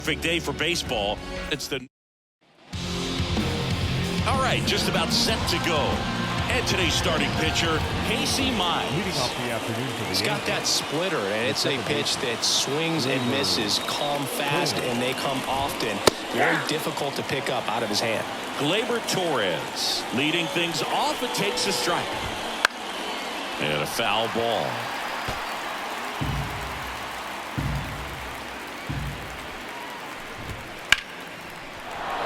Perfect day for baseball. It's the all right, just about set to go. And today's starting pitcher, Casey Mize. Leading off the afternoon for the He's got that splitter, and it's a pitch that swings and misses, come fast, and they come often. Very difficult to pick up out of his hand. Gleyber Torres leading things off. It takes a strike. And a foul ball.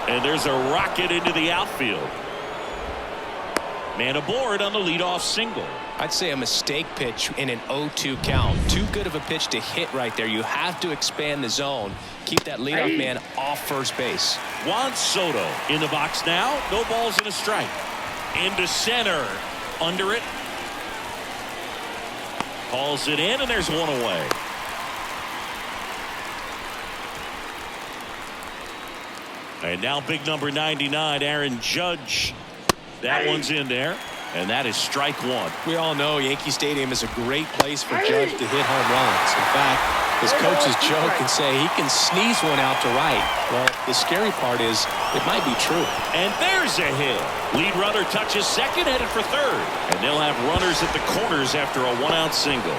And there's a rocket into the outfield. Man aboard on the leadoff single. I'd say a mistake pitch in an 0-2 count. Too good of a pitch to hit right there. You have to expand the zone. Keep that leadoff man off first base. Juan Soto in the box now. No balls and a strike. Into center. Under it. Calls it in, and there's one away. And now big number 99, Aaron Judge. That one's in there, and that is strike one. We all know Yankee Stadium is a great place for Judge to hit home runs. In fact, his coaches joke and say he can sneeze one out to right. Well, the scary part is it might be true. And there's a hit. Lead runner touches second, headed for third. And they'll have runners at the corners after a one-out single.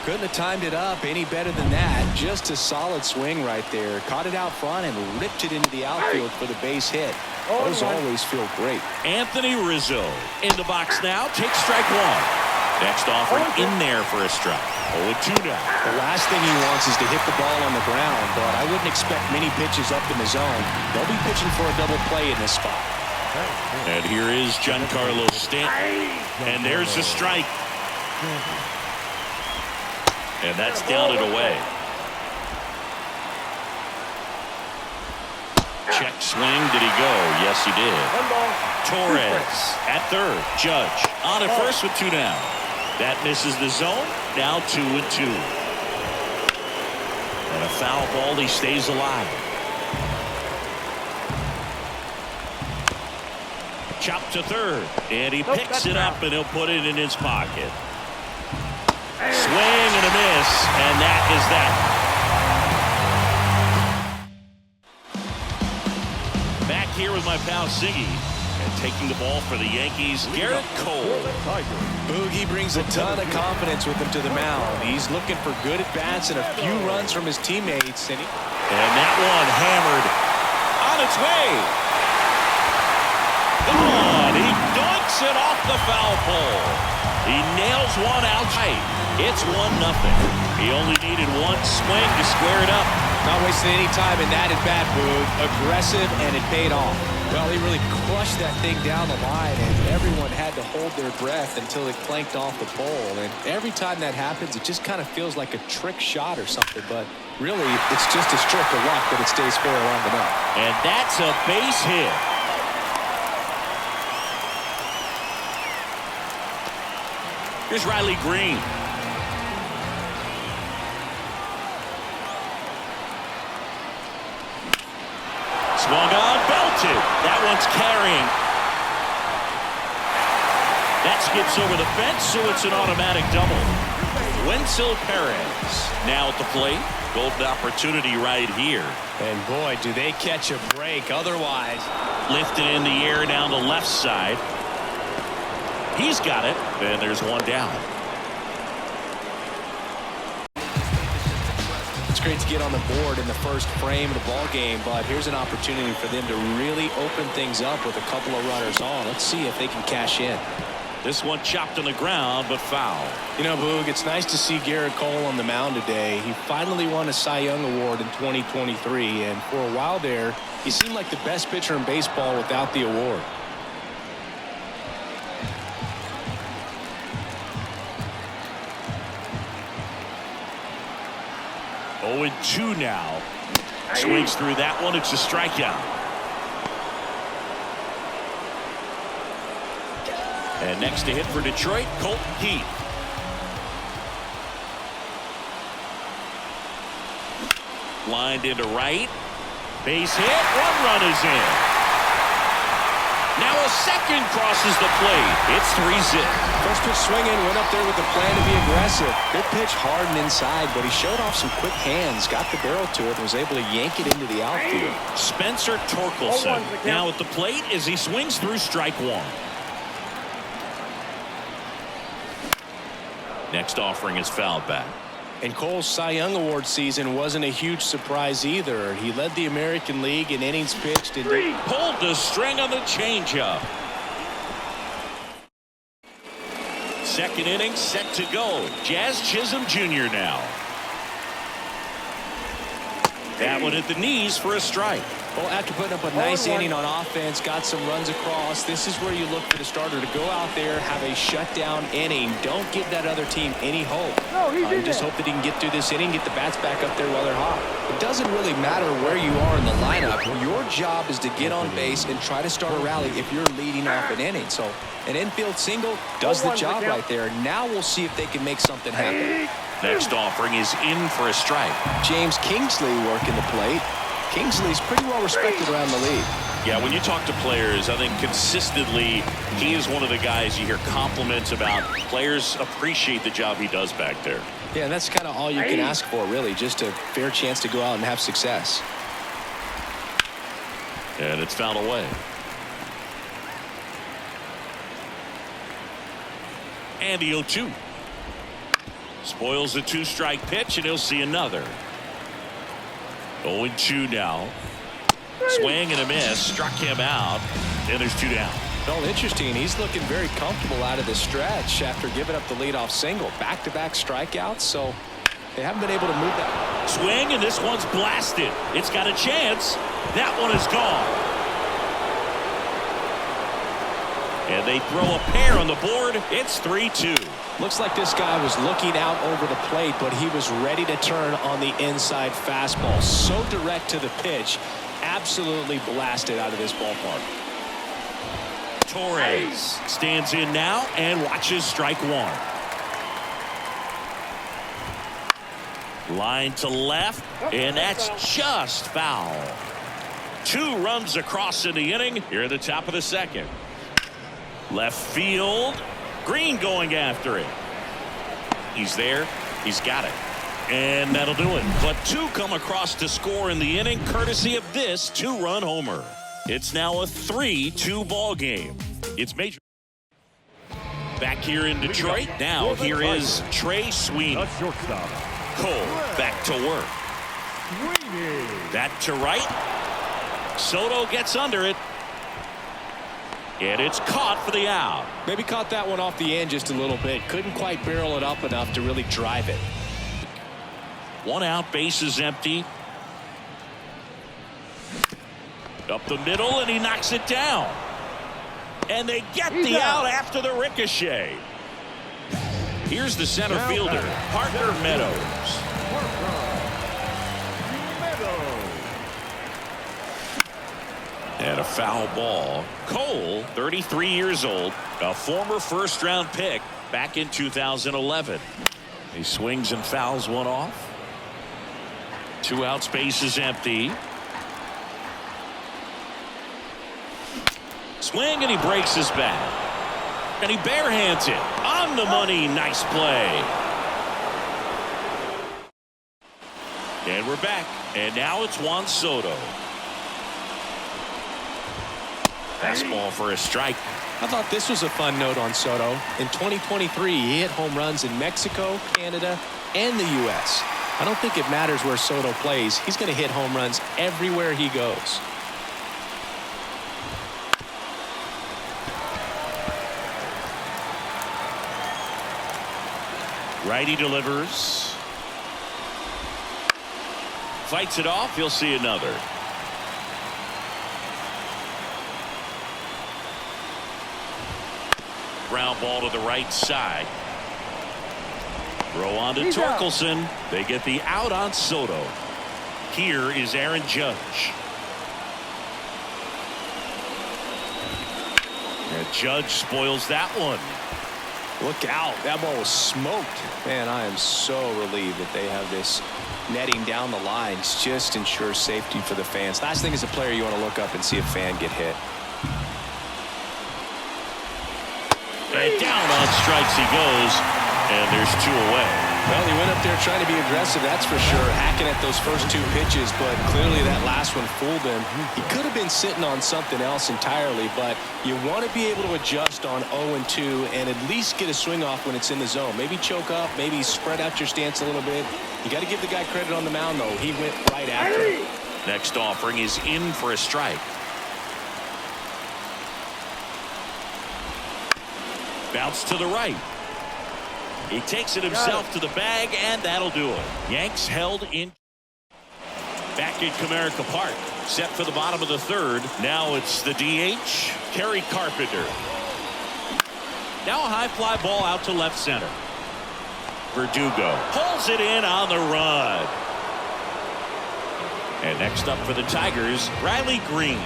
Couldn't have timed it up any better than that. Just a solid swing right there. Caught it out front and ripped it into the outfield for the base hit. Those always feel great. Anthony Rizzo in the box now. Takes strike one. Next offering in there for a strike. 0-2 now. The last thing he wants is to hit the ball on the ground, but I wouldn't expect many pitches up in the zone. They'll be pitching for a double play in this spot. And here is Giancarlo Stanton. And there's a strike. And that's down and away. Check swing. Did he go? Yes, he did. Torres at third. Judge on at first with two down. That misses the zone. Now 2-2. And a foul ball. He stays alive. Chop to third. And he picks it up and he'll put it in his pocket. Swing and a miss, and that is that. Back here with my pal Siggy, and taking the ball for the Yankees, Garrett Cole. Boogie brings a ton of confidence with him to the mound. He's looking for good at-bats and a few runs from his teammates. And that one hammered on its way. Gone. He dunks it off the foul pole. He nails one out tight. It's 1-0. He only needed one swing to square it up. Not wasting any time in that at-bat, Boog. Aggressive, and it paid off. Well, he really crushed that thing down the line, and everyone had to hold their breath until it clanked off the pole. And every time that happens, it just kind of feels like a trick shot or something. But really, it's just a stroke of luck that it stays fair around the net. And that's a base hit. Here's Riley Green. Swung on, belted. That one's carrying. That skips over the fence, so it's an automatic double. Wenzel Perez now at the plate. Golden opportunity right here. And boy, do they catch a break otherwise. Lifted in the air down the left side. He's got it, and there's one down. It's great to get on the board in the first frame of the ball game, but here's an opportunity for them to really open things up with a couple of runners on. Let's see if they can cash in. This one chopped on the ground, but foul. You know, Boog, it's nice to see Garrett Cole on the mound today. He finally won a Cy Young Award in 2023, and for a while there, he seemed like the best pitcher in baseball without the award. Oh, 0-2 now. Swings through that one. It's a strikeout. And next to hit for Detroit, Colton Keith. Lined into right. Base hit. One run is in. Now a second crosses the plate. It's 3-zip. First pitch swinging, went up there with the plan to be aggressive. Good pitch, hard and inside, but he showed off some quick hands, got the barrel to it, and was able to yank it into the outfield. Spencer Torkelson now at the plate as he swings through strike one. Next offering is fouled back. And Cole's Cy Young Award season wasn't a huge surprise either. He led the American League in innings pitched and pulled the string on the changeup. Second inning set to go. Jazz Chisholm Jr. now. That one at the knees for a strike. Well, after putting up a nice inning on offense, got some runs across, this is where you look for the starter to go out there, have a shutdown inning. Don't give that other team any hope. Just hope that he can get through this inning, get the bats back up there while they're hot. It doesn't really matter where you are in the lineup. Your job is to get on base and try to start a rally if you're leading off an inning. So an infield single does the job right there. Now we'll see if they can make something happen. Next offering is in for a strike. James Kingsley working the plate. Kingsley's pretty well respected around the league. Yeah, when you talk to players, I think consistently he is one of the guys you hear compliments about. Players appreciate the job he does back there. Yeah, and that's kind of all you can ask for, really, just a fair chance to go out and have success. And it's fouled away. And the 0-2. Spoils the two-strike pitch, and he'll see another. 0-2 now. Swing and a miss. Struck him out. And there's two down. Well, interesting. He's looking very comfortable out of the stretch after giving up the leadoff single. Back-to-back strikeouts, so they haven't been able to move that. Swing, and this one's blasted. It's got a chance. That one is gone. And they throw a pair on the board. It's 3-2. Looks like this guy was looking out over the plate, but he was ready to turn on the inside fastball. So direct to the pitch. Absolutely blasted out of this ballpark. Torres stands in now and watches strike one. Line to left, and that's just foul. 2 runs across in the inning here at the top of the second. Left field. Green going after it. He's there. He's got it. And that'll do it. But 2 come across to score in the inning courtesy of this 2-run homer. It's now a 3-2 ball game. It's major. Back here in Detroit. Now here is Trey Sweeney. Cole back to work. That to right. Soto gets under it. And it's caught for the out. Maybe caught that one off the end just a little bit. Couldn't quite barrel it up enough to really drive it. 1 out, base is empty. Up the middle, and he knocks it down. And they get the out after the ricochet. Here's the center fielder, Parker Meadows. And a foul ball. Cole, 33 years old, a former first-round pick back in 2011. He swings and fouls one off. 2 outs, base is empty. Swing, and he breaks his bat. And he barehands it. On the money. Nice play. And we're back. And now it's Juan Soto. Fastball for a strike. I thought this was a fun note on Soto. In 2023, he hit home runs in Mexico, Canada, and the U.S. I don't think it matters where Soto plays. He's going to hit home runs everywhere he goes. Righty delivers. Fights it off. He'll see another. Ground ball to the right side. Throw on to Torkelson. They get the out on Soto. Here is Aaron Judge. And Judge spoils that one. Look out. That ball was smoked. Man, I am so relieved that they have this netting down the lines. Just ensures safety for the fans. Last thing as a player, you want to look up and see a fan get hit. And down on strikes he goes, and there's 2 away. Well, he went up there trying to be aggressive, that's for sure, hacking at those first 2 pitches, but clearly that last one fooled him. He could have been sitting on something else entirely, but you want to be able to adjust on 0-2 and at least get a swing off when it's in the zone. Maybe choke up, maybe spread out your stance a little bit. You got to give the guy credit on the mound, though. He went right after it. Next offering is in for a strike. Bounce to the right. He takes it himself to the bag, and that'll do it. Yanks held in. Back in Comerica Park, set for the bottom of the 3rd. Now it's the DH, Kerry Carpenter. Now a high fly ball out to left center. Verdugo pulls it in on the run. And next up for the Tigers, Riley Green.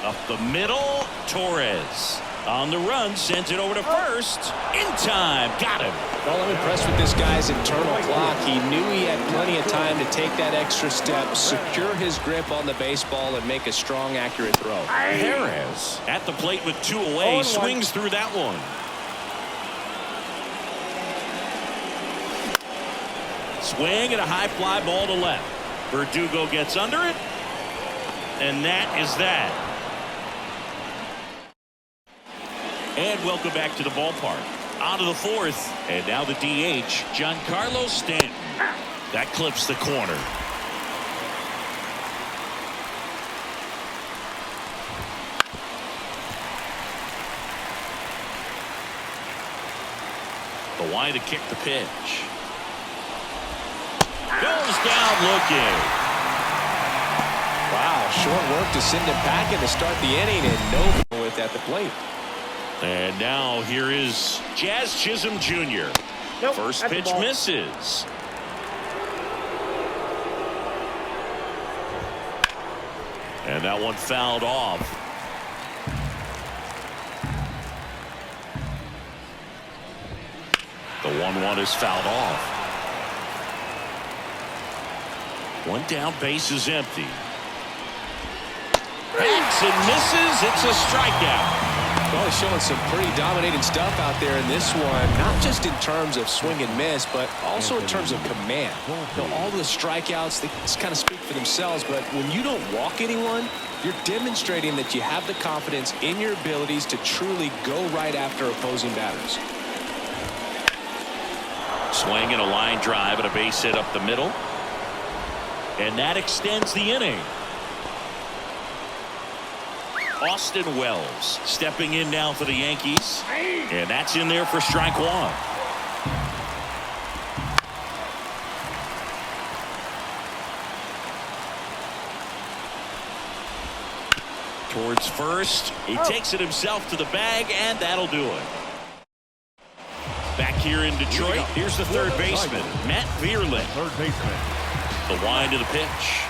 Up the middle, Torres. On the run, sends it over to first. In time, got him. Well, I'm impressed with this guy's internal clock. He knew he had plenty of time to take that extra step, secure his grip on the baseball, and make a strong, accurate throw. Perez at the plate with 2 away, swings through that one. Swing and a high fly ball to left. Verdugo gets under it, and that is that. And welcome back to the ballpark. On to the 4th, and now the DH, Giancarlo Stanton. That clips the corner. The wide to kick the pitch. Goes down looking. Wow, short work to send him packing to start the inning, and no with at the plate. And now here is Jazz Chisholm Jr. Nope, First pitch misses. And that one fouled off. The 1-1 is fouled off. One down, base is empty. Hacks and misses. It's a strikeout. Well, he's showing some pretty dominating stuff out there in this one, not just in terms of swing and miss, but also in terms of command. You know, all the strikeouts, they just kind of speak for themselves, but when you don't walk anyone, you're demonstrating that you have the confidence in your abilities to truly go right after opposing batters. Swing and a line drive and a base hit up the middle. And that extends the inning. Austin Wells stepping in now for the Yankees. And that's in there for strike 1. Towards first. He takes it himself to the bag, and that'll do it. Back here in Detroit, here's the 3rd baseman, Matt Vierling. 3rd baseman. The wind of the pitch.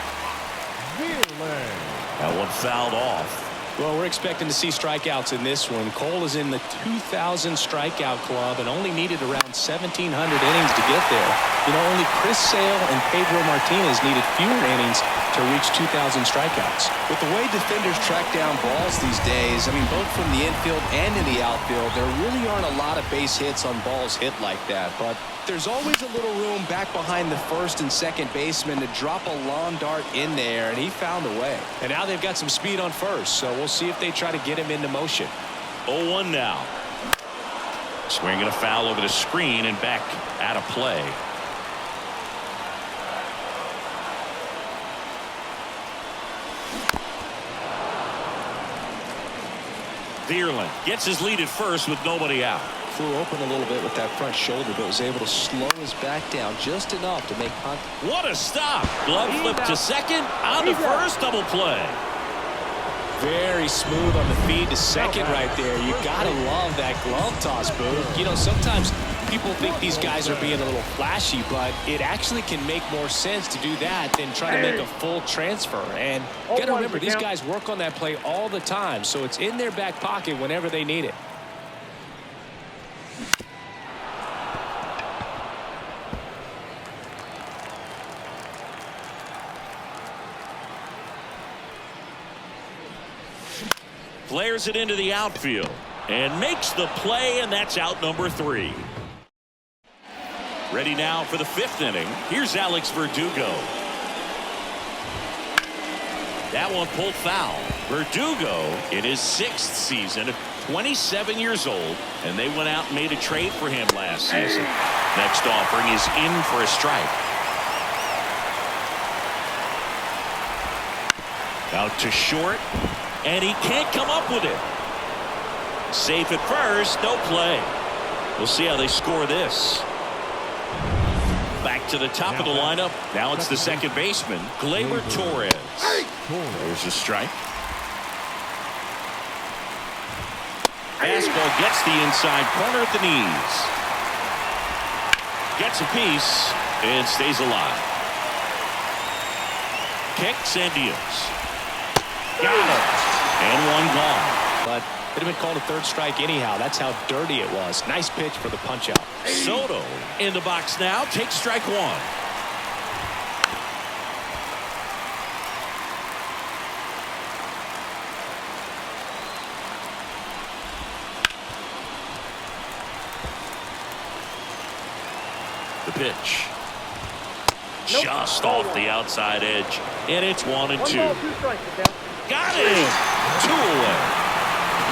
That one fouled off. Well, we're expecting to see strikeouts in this one. Cole is in the 2,000 strikeout club and only needed around 1,700 innings to get there. You know, only Chris Sale and Pedro Martinez needed fewer innings to reach 2,000 strikeouts. With the way defenders track down balls these days, I mean, both from the infield and in the outfield, there really aren't a lot of base hits on balls hit like that. But there's always a little room back behind the 1st and 2nd baseman to drop a lawn dart in there, and he found a way. And now they've got some speed on first, so we'll see if they try to get him into motion. 0-1 now. Swinging a foul over the screen and back out of play. Vierling gets his lead at first with nobody out. Flew open a little bit with that front shoulder, but was able to slow his back down just enough to make contact. What a stop. Glove flip to second. On to first, double play. Very smooth on the feed to second right there. You gotta love that glove toss, Boo. You know, sometimes people think these guys are being a little flashy, but it actually can make more sense to do that than try to make a full transfer. And gotta remember, these guys work on that play all the time, so it's in their back pocket whenever they need it. Flares it into the outfield and makes the play, and that's out number 3. Ready now for the 5th inning. Here's Alex Verdugo. That one pulled foul. Verdugo in his 6th season, 27 years old, and they went out and made a trade for him last season. Next offering is in for a strike. Out to short, and he can't come up with it. Safe at first, no play. We'll see how they score this. Back to the top of the lineup. Now it's the second baseman, Gleyber Torres. There's a strike. Fastball gets the inside corner at the knees. Gets a piece and stays alive. Kicks and deals. Got it. And one gone. But it had been called a 3rd strike anyhow. That's how dirty it was. Nice pitch for the punch out. Soto in the box now. Takes strike 1. The pitch. Just off the outside edge. And it's 1-2. Got it. 2 away.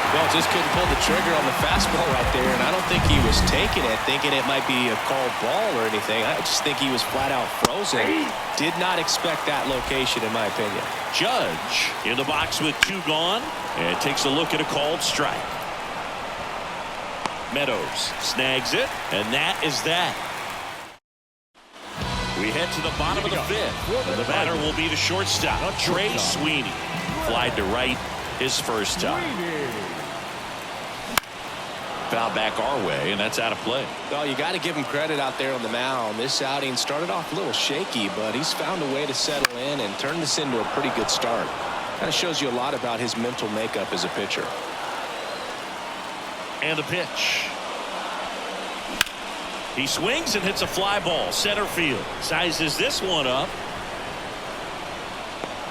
Well, just couldn't pull the trigger on the fastball right there, and I don't think he was taking it, thinking it might be a called ball or anything. I just think he was flat out frozen. Did not expect that location, in my opinion. Judge in the box with 2 gone, and takes a look at a called strike. Meadows snags it, and that is that. We head to the bottom of the 5th. The batter will be the shortstop, Trey Sweeney. Flied to right his first time. Foul back our way, and that's out of play. Well, you got to give him credit out there on the mound. This outing started off a little shaky, but he's found a way to settle in and turn this into a pretty good start. Kind of shows you a lot about his mental makeup as a pitcher. And the pitch. He swings and hits a fly ball center field. Sizes this one up.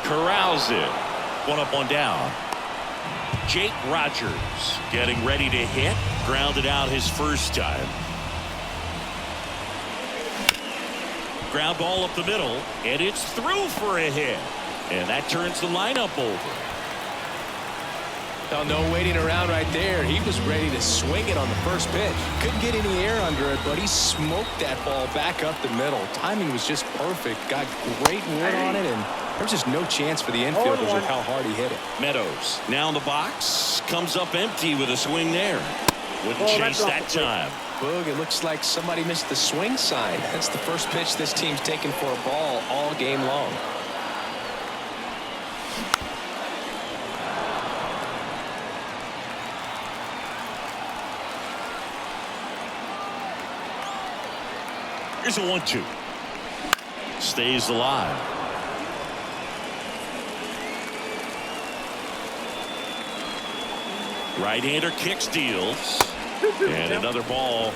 Corrals it. 1 up, 1 down. Jake Rogers getting ready to hit. Grounded out his first time. Ground ball up the middle, and it's through for a hit. And that turns the lineup over. Oh, no waiting around right there. He was ready to swing it on the first pitch. Couldn't get any air under it, but he smoked that ball back up the middle. Timing was just perfect. Got great wood on it, and there's just no chance for the infielders with how hard he hit it. Meadows now in the box. Comes up empty with a swing there. Wouldn't chase that time. Boog, it looks like somebody missed the swing sign. That's the first pitch this team's taken for a ball all game long. Here's a 1-2. Stays alive. Right-hander kicks, deals. And another ball.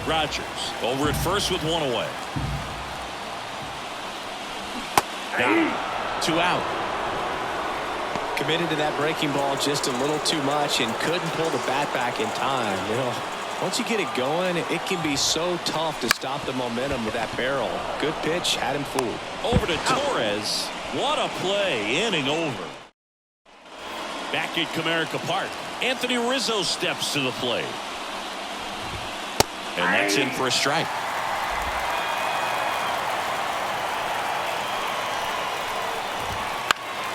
Rogers over at first with 1 away. Got 2 out. Committed to that breaking ball just a little too much and couldn't pull the bat back in time. You know, once you get it going, it can be so tough to stop the momentum with that barrel. Good pitch, had him fooled. Over to Torres. What a play. Inning over. Back at Comerica Park, Anthony Rizzo steps to the plate. And that's in for a strike.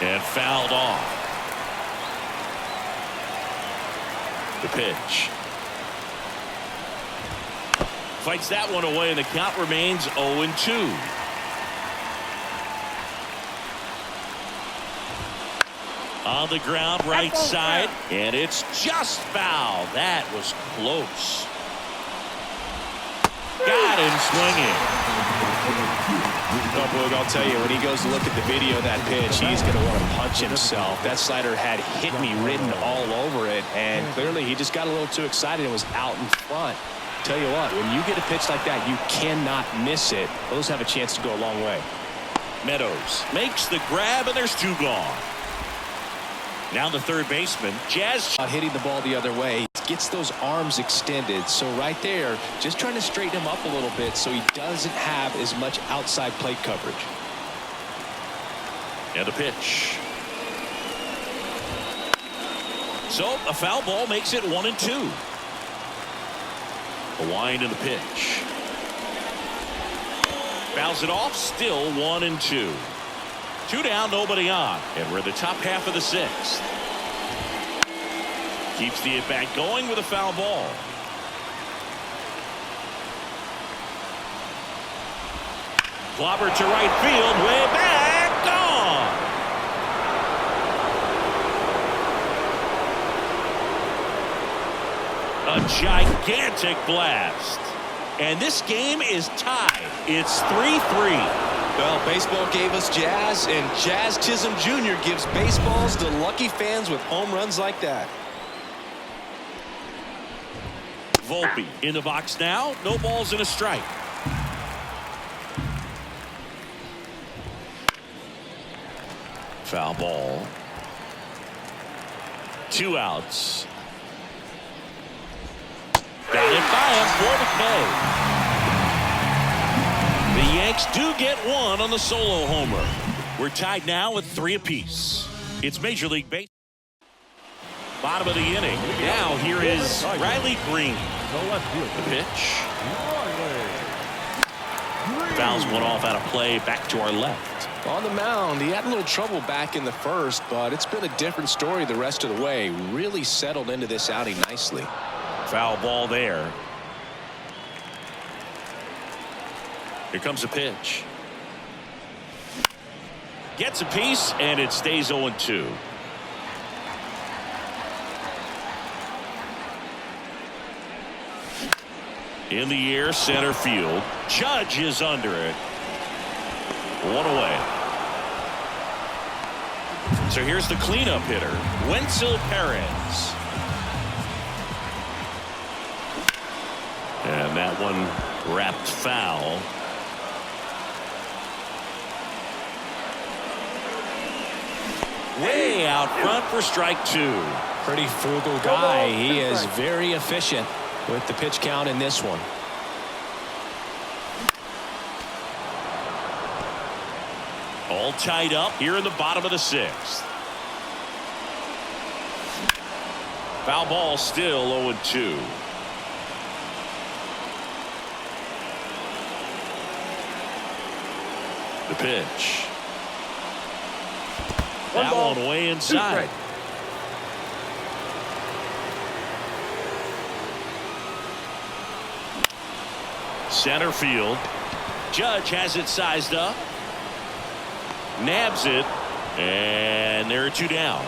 And fouled off. The pitch. Fights that one away, and the count remains 0-2. On the ground, right side, and it's just foul. That was close. Got him swinging. Oh, Boog, I'll tell you, when he goes to look at the video of that pitch, he's going to want to punch himself. That slider had hit me written all over it, and clearly he just got a little too excited and was out in front. Tell you what, when you get a pitch like that, you cannot miss it. Those have a chance to go a long way. Meadows makes the grab, and there's 2 gone. Now the third baseman, Jazz. Hitting the ball the other way. Gets those arms extended. So right there, just trying to straighten him up a little bit so he doesn't have as much outside plate coverage. And a pitch. So a foul ball makes it 1-2. A wind in the pitch. Fouls it off. Still 1-2. 2 down, nobody on. And we're in the top half of the 6th. Keeps the at-bat going with a foul ball. Clobber to right field. Way back. Gone. A gigantic blast. And this game is tied. It's 3-3. Well, baseball gave us Jazz, and Jazz Chisholm Jr. gives baseballs to lucky fans with home runs like that. Volpe in the box now. No balls and a strike. Foul ball. 2 outs. Got it by him for the K. The Yanks do get one on the solo homer. We're tied now with 3 apiece. It's Major League Baseball. Bottom of the inning. Now here is Riley Green. The pitch. Fouls one off out of play back to our left. On the mound, he had a little trouble back in the first, but it's been a different story the rest of the way. Really settled into this outing nicely. Foul ball there. Here comes a pitch. Gets a piece, and it stays 0-2. In the air, center field. Judge is under it. 1 away. So here's the cleanup hitter, Wenzel Perez. And that one wrapped foul. Way out front for strike 2. Pretty frugal guy. He is very efficient with the pitch count in this one. All tied up here in the bottom of the 6th. Foul ball still 0-2. The pitch. That one way inside. Center field. Judge has it sized up. Nabs it. And there are 2 down.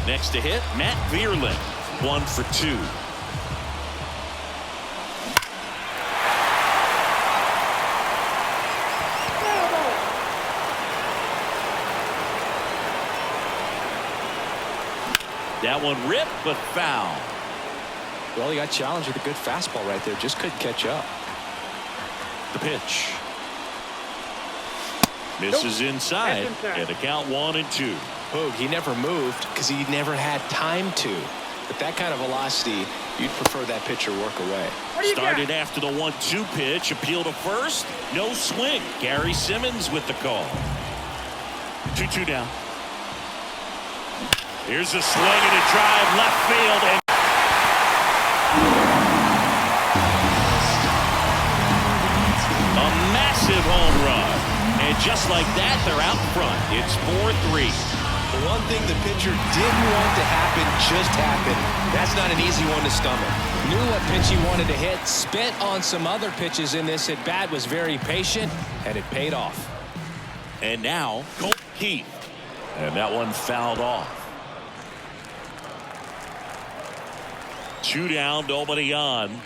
Next to hit, Matt Vierling. 1 for 2. That one ripped, but foul. Well, he got challenged with a good fastball right there. Just couldn't catch up. The pitch. Misses inside. And the count 1-2. Boog, he never moved because he never had time to. But that kind of velocity, you'd prefer that pitcher work away. Started after the 1-2 pitch. Appeal to first. No swing. Gary Simmons with the call. 2-2 down. Here's a swing and a drive left field. And a massive home run. And just like that, they're out front. It's 4-3. The one thing the pitcher didn't want to happen just happened. That's not an easy one to stomach. Knew what pitch he wanted to hit. Spent on some other pitches in this at bat. Was very patient, and it paid off. And now, Colt Keith. And that one fouled off. 2 down, nobody on.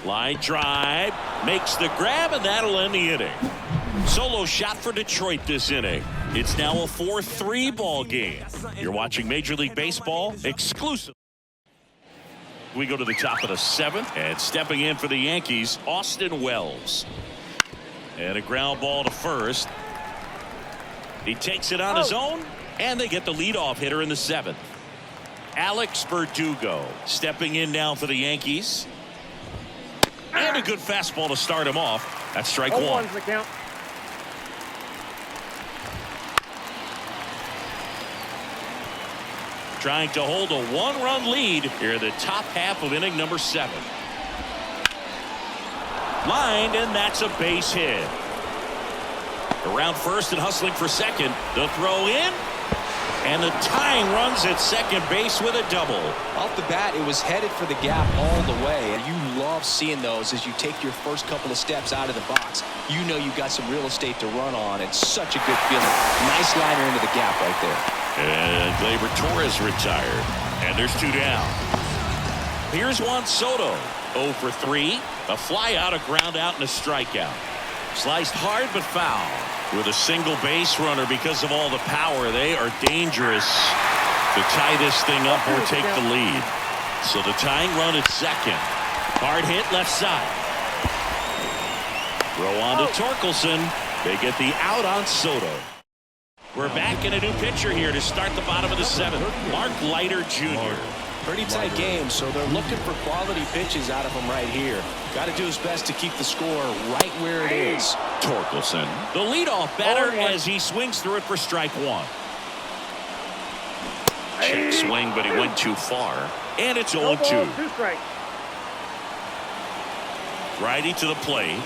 Line drive, makes the grab, and that'll end the inning. Solo shot for Detroit this inning. It's now a 4-3 ball game. You're watching Major League Baseball exclusive. We go to the top of the 7th, and stepping in for the Yankees, Austin Wells. And a ground ball to first. He takes it on his own, And they get the leadoff hitter in the 7th. Alex Verdugo stepping in now for the Yankees. And a good fastball to start him off. That's strike 1. The count. Trying to hold a 1-run lead here in the top half of inning number 7. Lined, and that's a base hit. Around first and hustling for second. The throw in. And the tying runs at second base with a double. Off the bat, it was headed for the gap all the way. And you love seeing those as you take your first couple of steps out of the box. You know you got some real estate to run on. It's such a good feeling. Nice liner into the gap right there. And Gleyber Torres retired. And there's 2 down. Here's Juan Soto. 0 for 3. A fly out, a ground out, and a strikeout. Sliced hard but foul. With a single base runner because of all the power, they are dangerous to tie this thing up or take the lead. So the tying run at second. Hard hit left side. Throw on to Torkelson. They get the out on Soto. We're back in a new pitcher here to start the bottom of the 7th. Mark Leiter Jr. Pretty tight game, so they're looking for quality pitches out of him right here. Got to do his best to keep the score right where it is. Torkelson, the leadoff batter, as he swings through it for strike 1. Check swing, but he went too far. And it's 0-2. 2 strikes. Righty to the plate.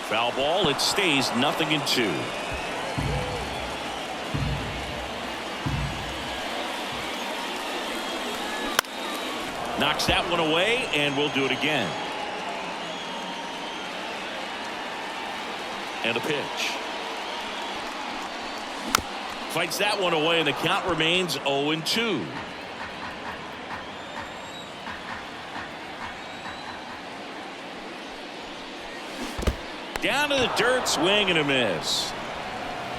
Foul ball. It stays 0-2. Knocks that one away, and we'll do it again. And a pitch. Fights that one away, and the count remains 0-2. Down to the dirt, swing and a miss.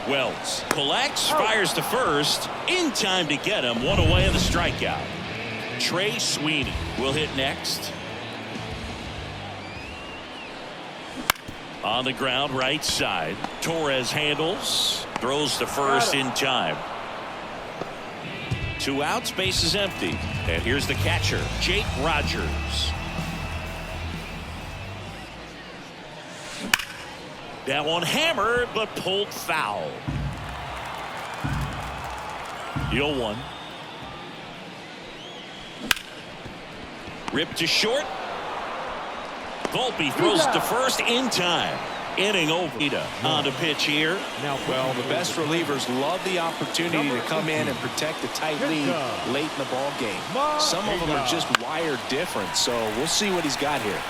Wells collects, fires to first. In time to get him. One away in the strikeout. Trey Sweeney will hit next. On the ground, right side. Torres handles. Throws to first in time. 2 outs, base is empty. And here's the catcher, Jake Rogers. That one hammered, but pulled foul. The 0-1. Ripped to short. Volpe throws it to first in time. Inning over. On to pitch here. Well, the best relievers love the opportunity to come in and protect a tight lead late in the ball game. Some of them are just wired different, so we'll see what he's got here.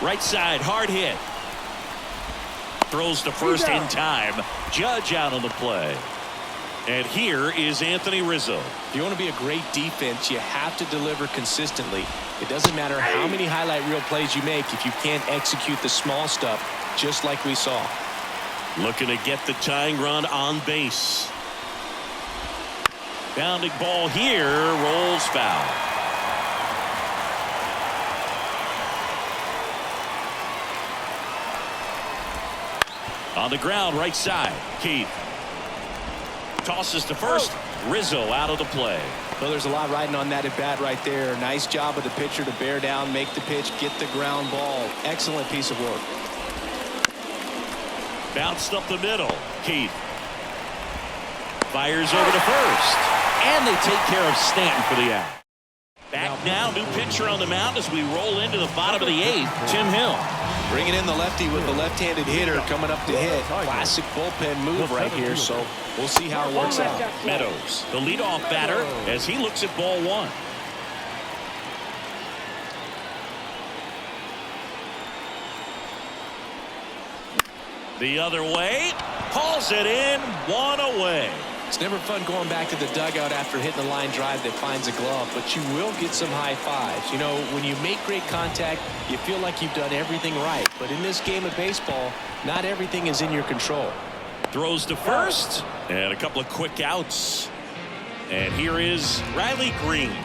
Right side, hard hit. Throws to first in time. Judge out on the play. And here is Anthony Rizzo. If you want to be a great defense, you have to deliver consistently. It doesn't matter how many highlight reel plays you make if you can't execute the small stuff, just like we saw. Looking to get the tying run on base. Bounding ball here, rolls foul. On the ground, right side. Keith tosses to first. Rizzo out of the play. Well, there's a lot riding on that at bat right there. Nice job of the pitcher to bear down, make the pitch, get the ground ball. Excellent piece of work. Bounced up the middle. Keith fires over to first. And they take care of Stanton for the out. Back now, new pitcher on the mound as we roll into the bottom of the 8th. Tim Hill. Bringing in the lefty with the left-handed hitter coming up to hit. Classic bullpen move right here, so we'll see how it works out. Meadows, the leadoff batter, as he looks at ball 1. The other way, hauls it in, 1 away. It's never fun going back to the dugout after hitting a line drive that finds a glove, but you will get some high fives. You know, when you make great contact, you feel like you've done everything right. But in this game of baseball, not everything is in your control. Throws to first, and a couple of quick outs. And here is Riley Green.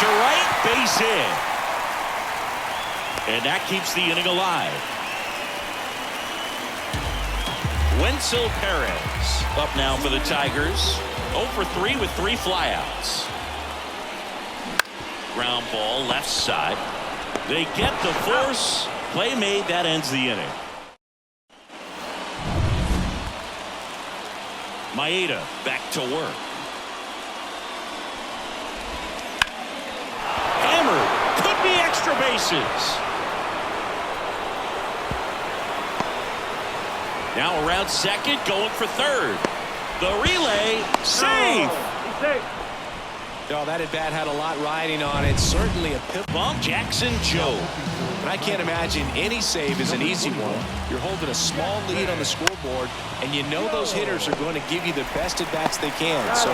to right, base hit. And that keeps the inning alive. Wenzel Perez up now for the Tigers. 0 for 3 with 3 flyouts. Ground ball left side. They get the force. Play made. That ends the inning. Maeda back to work. Hammered. Could be extra bases. Now around second, going for third. The relay, safe. Oh, that at bat had a lot riding on it. Certainly a pip bump. Jackson Joe. And I can't imagine any save is an easy one. You're holding a small lead on the scoreboard, and you know those hitters are going to give you the best at bats they can. So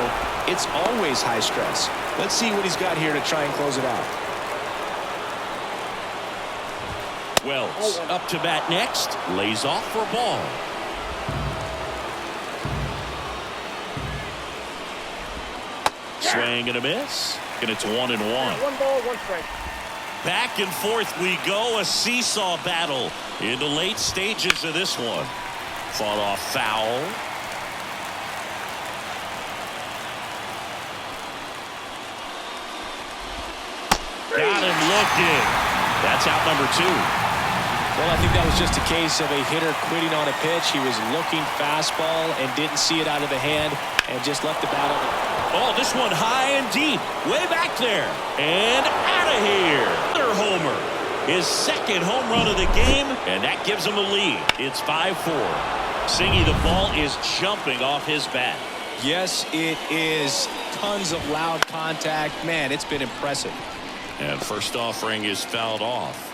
it's always high stress. Let's see what he's got here to try and close it out. Wells up to bat next. Lays off for a ball. Swing and a miss. And it's 1-1. 1 ball, 1 strike. Back and forth we go. A seesaw battle in the late stages of this one. Fought off foul. Got him looking. That's out number 2. Well, I think that was just a case of a hitter quitting on a pitch. He was looking fastball and didn't see it out of the hand and just left the bat on the... Oh, this one high and deep. Way back there. And out of here. Another homer. His second home run of the game. And that gives him a lead. It's 5-4. Singy, the ball is jumping off his bat. Yes, it is. Tons of loud contact. Man, it's been impressive. And first offering is fouled off.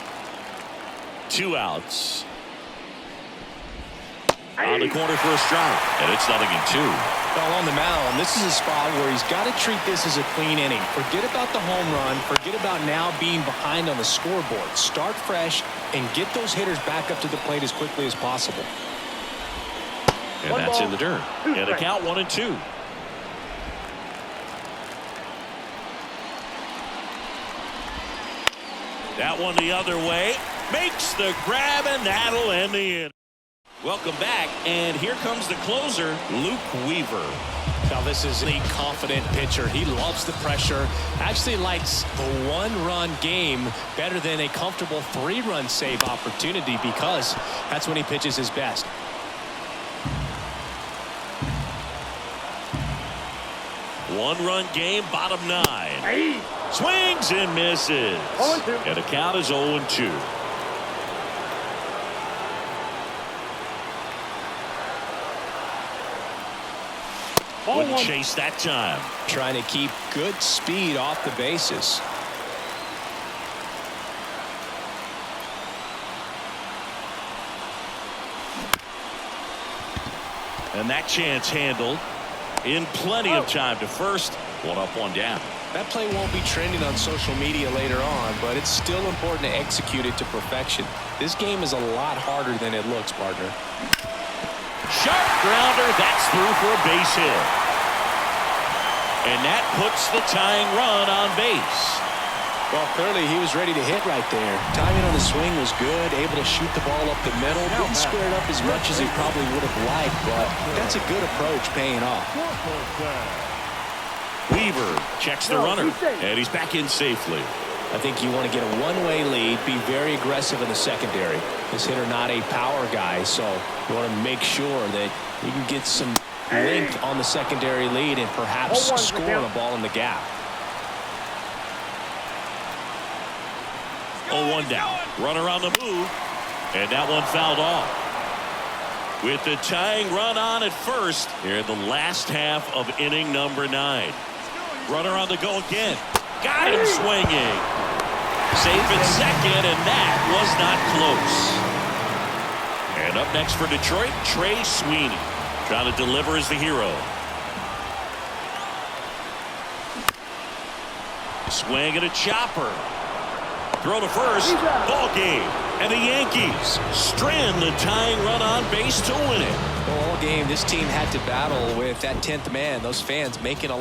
2 outs. On the corner for a strike. And it's 0-2. Well, on the mound, this is a spot where he's got to treat this as a clean inning. Forget about the home run. Forget about now being behind on the scoreboard. Start fresh and get those hitters back up to the plate as quickly as possible. And that's in the dirt. And a count 1-2. That one the other way. Makes the grab, and that'll end the inning. Welcome back, and here comes the closer, Luke Weaver. Now, this is a confident pitcher. He loves the pressure. Actually likes the 1-run game better than a comfortable 3-run save opportunity because that's when he pitches his best. One-run game, bottom 9. Swings and misses. 0-2. And the count is 0-2. Wouldn't chase that time. Trying to keep good speed off the bases. And that chance handled in plenty of time to first. 1 up, 1 down. That play won't be trending on social media later on, but it's still important to execute it to perfection. This game is a lot harder than it looks, partner. Sharp grounder. That's through for a base hit. And that puts the tying run on base. Well, clearly he was ready to hit right there. Timing on the swing was good, able to shoot the ball up the middle. Didn't square it up as much as he probably would have liked, but that's a good approach paying off. Weaver checks the runner, and he's back in safely. I think you want to get a one-way lead, be very aggressive in the secondary. This hitter not a power guy, so you want to make sure that you can get some length on the secondary lead and perhaps score a ball in the gap. 0-1 down. Runner on the move, and that one fouled off. With the tying run on at first here in the last half of inning number 9. Runner on the go again. Got him swinging. Safe at second, and that was not close. And up next for Detroit, Trey Sweeney. Trying to deliver as the hero. Swing and a chopper. Throw to first. Ball game. And the Yankees strand the tying run on base to win it. All game, this team had to battle with that 10th man. Those fans making a